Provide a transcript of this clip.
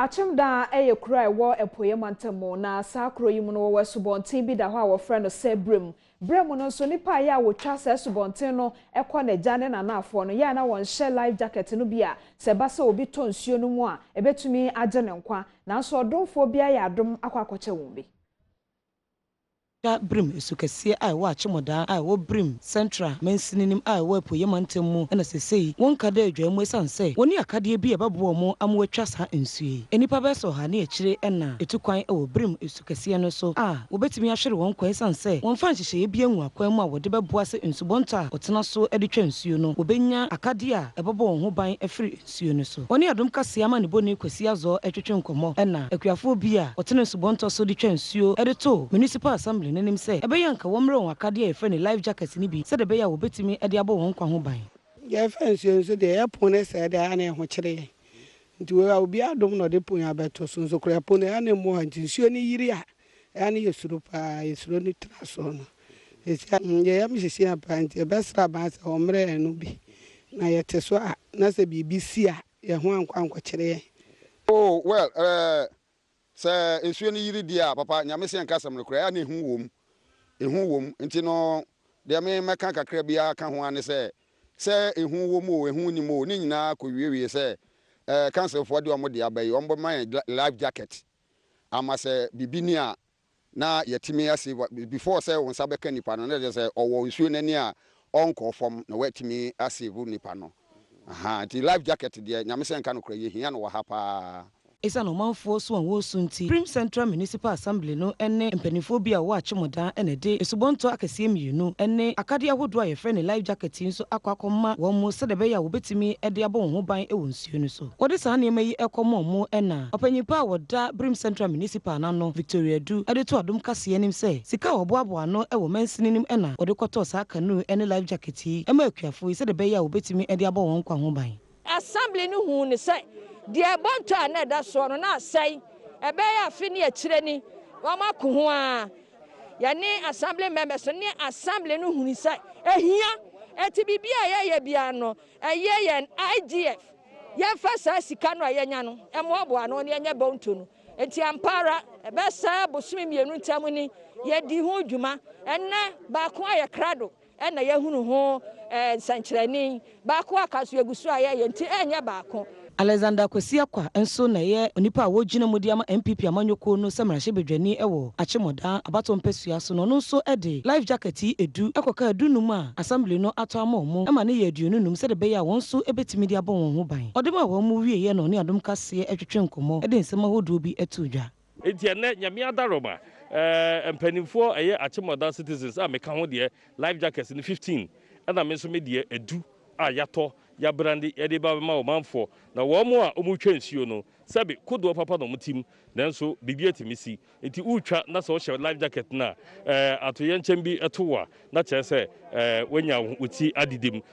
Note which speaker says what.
Speaker 1: Akyem da eye kura ewo epoye mantamo na sakro yimu no wo subontin bi da ho a wo frɛ no sɛ Birim no so nipa ya wo twa sɛ subontin no ekɔ na gya ne nanafo no ya na won hyɛ life jacket no bi a sɛ ba sɛ obi to nsuo no mu a ebetumi agye ne nkwa na so odonfo bi aye adom akɔ akɔkyɛ won bi
Speaker 2: Birim Kasee a wo Akyem Oda a wo Birim Central Mensinim a wo epoye mantemu na sesei won kada adwamu sanse woni akade bi ebabo mo amwatwa sa nsue enipa beso ha na ekire na etukwan wo Birim Kasee no so a wo betimi ahwere won kwan sanse won fa nhyehyɛ bi anu akwan mu a wo de beboa se nsubonto a otena so de twa nsuo no wo benya akade a ebabo won ho ban afiri nsuo no so woni Adom Kasee ama ne boni Kwasi azo etwetwe nkomo na akuafo bi a otena nsubonto so de twa nsuo de to municipal assembly nanim say ebeyanka womre won akade e frɛ ne life jacket ni bi sɛ de beya wo betimi de abo won kwa ho ban
Speaker 3: ye fansuo so de epon ne sɛ de ana ho kyere nti we obi adom no de pon abeto so so kra pon ana mo ha nti nsuo ni yiri a ana yesuro pa yesuro ni traso no ye yam hyehyɛ apa nti besra ba sɛ womre no bi na yete so a na sɛ bibi si a ye ho ankwa kyere.
Speaker 4: Oh well sɛ nsuo ni yiri dia papa nyame se nka asɛm no kra ya na ehu wom nti no de me meka kakra bia ka ho ane sɛ ehu wom o ehu ni mo ni nyina ko wiewie sɛ council for de omo de abai ombo man life jacket ama sɛ bibini a na yetimi ase before sɛ won sa beka nipa no na de sɛ owo nsuo nani a onko fom na wetimi ase vu nipa no nti life jacket de nyame se nka no kra ye hia no wa ha pa
Speaker 2: Isa no manfo so an wo sunti Birim Central Municipal Assembly no ene mpanifo bi a wo Akyem Oda ene de esubonto akese mienu ene akade ahodo a ye frɛ ne life jacket nso akwakɔma wo mo sɛ de be ya wo betimi de abo ho ban e wo nsuo no so wo de saa ne ma yi ekɔmɔ mo ena opanyipa a woda Birim Central Municipal na no Victoria Du ade to Adom Kasee nim sɛ sika oboabo ano e wo mansinim ena wo de kɔtɔ saa kanu ene life jacket yi e ma akuafo yi sɛ de be ya wo betimi de abo ho nkwa ho ban
Speaker 5: assembly no hu ne sɛ de bonto a na da so no na asai ebe ya afi ne akire ni wa mako ho a ya ne assembly members ne assembly no hu ni sɛ ehia eti bibia ye bia no eye ye IGF ye fa sa sika no ayenya no emoabo ano ne enya bonto no enti ampara ebe sa bosumi mienu ntam ni ye di ho dwuma enne ba ko aye krado ena ye hunu ho sankyerani ba ko akaso egusu aye enti enya ba ko
Speaker 2: Alexander Kwasi akwa enso na ye onipa a wogina mudi ama MPP amanyoko no samarahye bedwani ewo Akyem Oda abato mpesua so no nso ede life jacket edu ekoka edunum a assembly no ato amaomo ema ne ye aduonunum se de be ya won so ebetimi de abon won ho ban odema won mu wie ye no ne Adom Kasee etwetwe nkomo ede nsema hodo bi etudwa
Speaker 6: enti ene nyame adaroma mpanimfo eye Akyem Oda citizens a meka ho de life jackets ni 15 ana me so me de edu a yato ya brandi ya de ba ma o manfo na wo mo a omutwa nsuo no sabe kodo papa no mutim nanso bibia timisi enti utwa na so hye life jacket na atoye nkyem bi etowa na kyerɛ sɛ wanya uti adidim